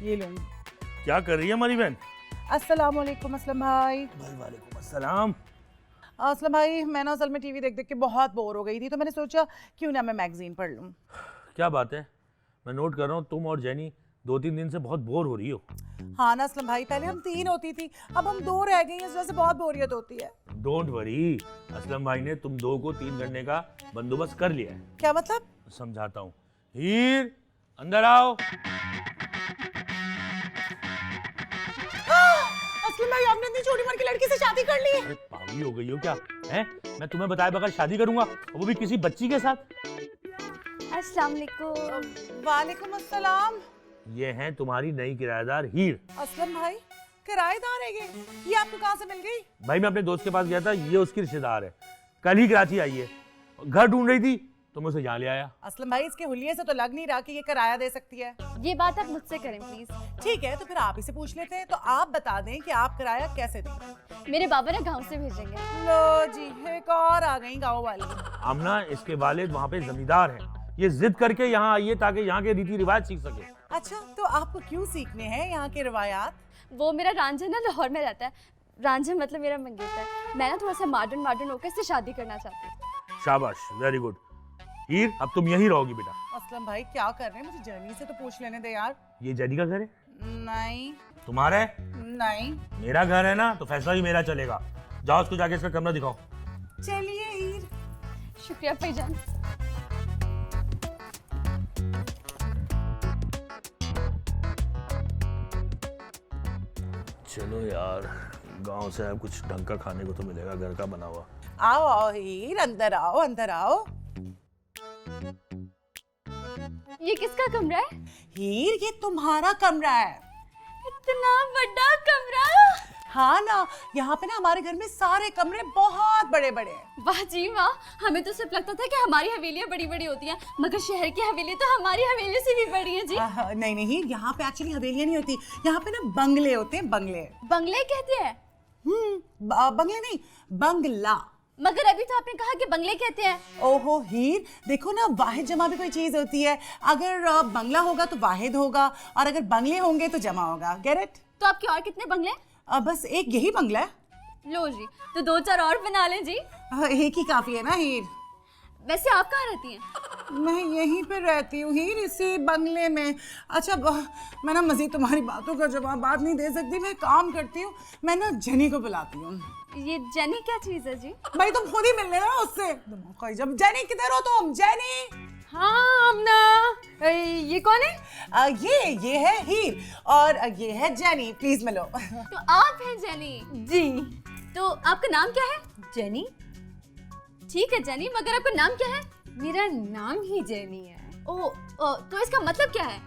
ये लूंगी। क्या कर रही है हमारी बहन? अस्सलाम वालेकुम असलम भाई। वालेकुम अस्सलाम। असलम भाई, मैं ना असल में टीवी देख देख के बहुत बोर हो गई थी, तो मैंने सोचा क्यों ना मैं मैगजीन पढ़ लूँ। क्या बात है, मैं नोट कर रहा हूँ तुम और जैनी 2-3 दिन से बहुत बोर हो रही हो। हाँ ना असलम भाई, पहले हम 3 होती थी, अब हम 2 रह गई हैं, इस वजह से बहुत बोरियत होती है। डोंट वरी, असलम भाई ने तुम 2 को 3 करने का बंदोबस्त कर लिया है। क्या मतलब? समझाता हूँ। हीर, अंदर आओ। असलम भाई, आपने इतनी छोटी उम्र की लड़की से शादी कर ली? अरे पागल हो गई हो क्या? हैं? मैं तुम्हें बताए बगैर शादी करूंगा, वो भी किसी बच्ची के साथ? अस्सलाम वालेकुम। वालेकुम अस्सलाम। ये हैं तुम्हारी नई किराएदार हीर। असलम भाई, किराएदार है ये आपको कहाँ से मिल गई? भाई मैं अपने दोस्त के पास गया था, ये उसकी रिश्तेदार है, कल ही कराची आई है, घर ढूंढ रही थी तो मैं उसे यहाँ ले आया। असलम भाई, इसके हुलिये से तो लग नहीं रहा कि ये किराया दे सकती है। ये बात आप मुझसे करें प्लीज। ठीक है, तो फिर आप इसे पूछ लेते हैं। तो आप बता दें कि आप किराया कैसे दें? मेरे बाबा ना गांव से भेजेंगे। लो जी, एक और आ गई गाँव वाली। आमना, इसके वालिद वहाँ पे जमींदार हैं, ये जिद करके यहाँ आई है ताकि यहाँ के रीति रिवाज सीख सके। अच्छा, तो आपको क्यों सीखने हैं यहाँ के रिवायात? वो मेरा रांझा ना लाहौर में रहता है। रांझा मतलब मेरा मंगेतर। मैं ना थोड़ा सा मॉडर्न होकर इससे शादी करना चाहती हूँ। शाबाश, वेरी गुड। हीर, अब तुम यहीं रहोगी बेटा। असलम भाई, क्या कर रहे हैं? मुझे जर्नी से तो पूछ लेने दे यार। ये जैनी का घर है? नहीं तुम्हारा है? नहीं। मेरा घर है ना, तो फैसला भी मेरा चलेगा। जाओ उसको जाके इसका कमरा दिखाओ। चलिए हीर। शुक्रिया भाईजान। चलो यार, गांव से अब कुछ ढंग का खाने को तो मिलेगा, घर का बना हुआ। आओ आओ हीर, अंदर आओ अंदर आओ। ये किसका कमरा है? हीर, ये तुम्हारा कमरा है। इतना बड़ा कमरा? हाँ ना, यहाँ पे ना हमारे घर में सारे कमरे बहुत बड़े बड़े हैं। वाह जी वाह, हमें तो सिर्फ लगता था कि हमारी हवेलियां बड़ी बड़ी होती हैं, मगर शहर की हवेली तो हमारी हवेली से भी बड़ी है जी। नहीं नहीं, यहाँ पे एक्चुअली हवेलियाँ नहीं होती, यहाँ पे ना बंगले होते हैं, बंगले। बंगले कहते हैं? बंगले नहीं, बंगला। मगर अभी तो आपने कहा कि बंगले कहते हैं। ओहो हीर, देखो ना, वाहिद जमा भी कोई चीज होती है। अगर बंगला होगा तो वाहिद होगा, और अगर बंगले होंगे तो जमा होगा। Get it? तो आपके और कितने बंगले? बस एक यही बंगला है। लो जी, तो 2-4 और बना लें जी। एक ही काफी है ना हीर। वैसे आप कहाँ रहती हैं? मैं यहीं पे रहती हूँ हीर, इसी बंगले में। अच्छा, मैं ना मजीद तुम्हारी बातों का जवाब बात नहीं दे सकती। मैं काम करती हूँ, मैं ना जेनी को बुलाती हूँ। ये जेनी क्या चीज है जी? भाई तुम खुद ही मिल लेना उससे। जब जेनी, किधर हो तुम? जेनी। हाँ अमना, ये कौन है? ये है हीर, और ये है जेनी। प्लीज मिलो। तो आप हैं जेनी? जी। तो आपका नाम क्या है? जेनी। ठीक है जेनी, मगर आपका नाम क्या है? मेरा नाम ही जेनी है। ओह, तो इसका मतलब क्या है?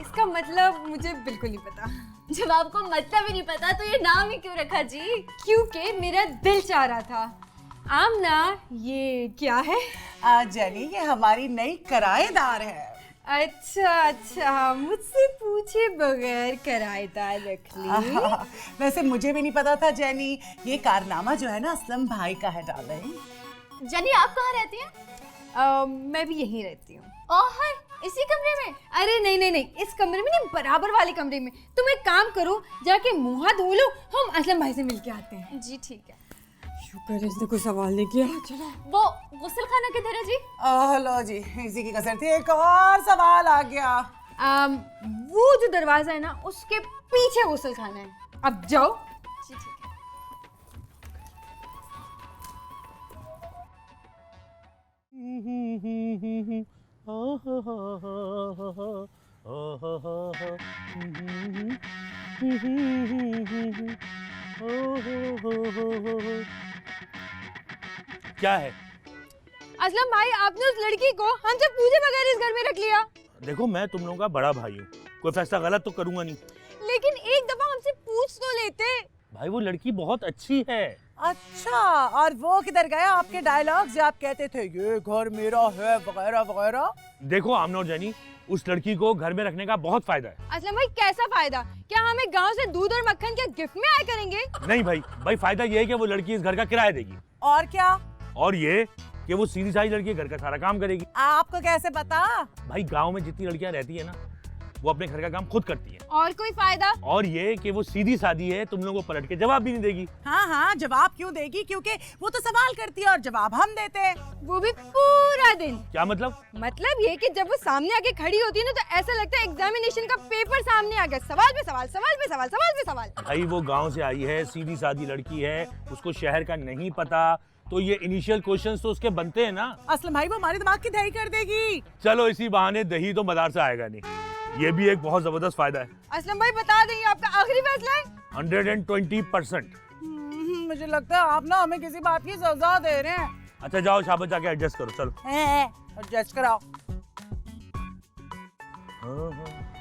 इसका मतलब मुझे बिल्कुल नहीं पता। जब आपको मतलब ही नहीं पता तो ये नाम ही क्यों रखा जी? क्योंकि मेरा दिल चाह रहा था। आमना, ये क्या है? जेनी, ये हमारी नई किराएदार है। अच्छा, मुझसे पूछे बगैर किराएदार रख ली। वैसे मुझे भी नहीं पता था जेनी। ये कारनामा जो है ना असलम भाई का है डार्लिंग। जेनी, आप कहाँ रहती हैं? मैं भी यहीं रहती हूँ। ओह, इसी कमरे में? अरे नहीं, इस कमरे में नहीं, बराबर वाले कमरे में। तुम एक काम करो, जाके मुँह हाथ धो लो, हम असलम भाई से मिलके आते हैं। जी ठीक है। शुक्र है इसने कोई सवाल नहीं किया। चलो। वो गुस्ल खाना किधर है जी? लो जी, इसी की कसर थी, एक और सवाल आ गया। वो जो दरवाजा है ना, उसके पीछे गुस्ल खाना है। अब जाओ। जी ठीक है। क्या है? असलम भाई, आपने उस लड़की को हमसे पूछे बगैर इस घर में रख लिया। देखो, मैं तुम लोगों का बड़ा भाई हूँ, कोई फैसला गलत तो करूंगा नहीं। लेकिन एक दफा हमसे पूछ तो लेते। भाई वो लड़की बहुत अच्छी है। अच्छा, और वो किधर गया आपके डायलॉग जो आप कहते थे ये घर मेरा है वगैरह वगैरह? देखो आमना और जेनी, उस लड़की को घर में रखने का बहुत फायदा है। असलम भाई, कैसा फायदा? क्या हमें गांव से दूध और मक्खन के गिफ्ट में आया करेंगे? नहीं भाई फायदा ये है कि वो लड़की इस घर का किराया देगी। और क्या? और ये कि वो सीधी सादी लड़की घर का सारा काम करेगी। आपको कैसे पता? भाई गांव में जितनी लड़कियां रहती है ना, वो अपने घर का काम खुद करती है। और कोई फायदा? और ये कि वो सीधी सादी है, तुम लोगों को पलट के जवाब भी नहीं देगी। हाँ हाँ, जवाब क्यों देगी? क्योंकि वो तो सवाल करती है और जवाब हम देते हैं। वो भी पूरा दिन। क्या मतलब? मतलब ये कि जब वो सामने आके खड़ी होती है ना तो ऐसा लगता है एग्जामिनेशन का पेपर सामने आ गया, सवाल पे सवाल, सवाल पे सवाल, सवाल पे सवाल। भाई वो गांव से आई है, सीधी सादी लड़की है, उसको शहर का नहीं पता, तो ये इनिशियल क्वेश्चंस तो उसके बनते हैं ना। असलम भाई वो हमारे दिमाग की दही कर देगी। चलो इसी बहाने दही तो मदार से आएगा नहीं, ये भी एक बहुत जबरदस्त फायदा है। असलम भाई बता दें, ये आपका आखिरी फैसला है? 120%। मुझे लगता है आप ना हमें किसी बात की सजा दे रहे हैं। अच्छा जाओ शाबाश, जाके एडजस्ट करो, चलो। एडजस्ट कराओ। हाँ हाँ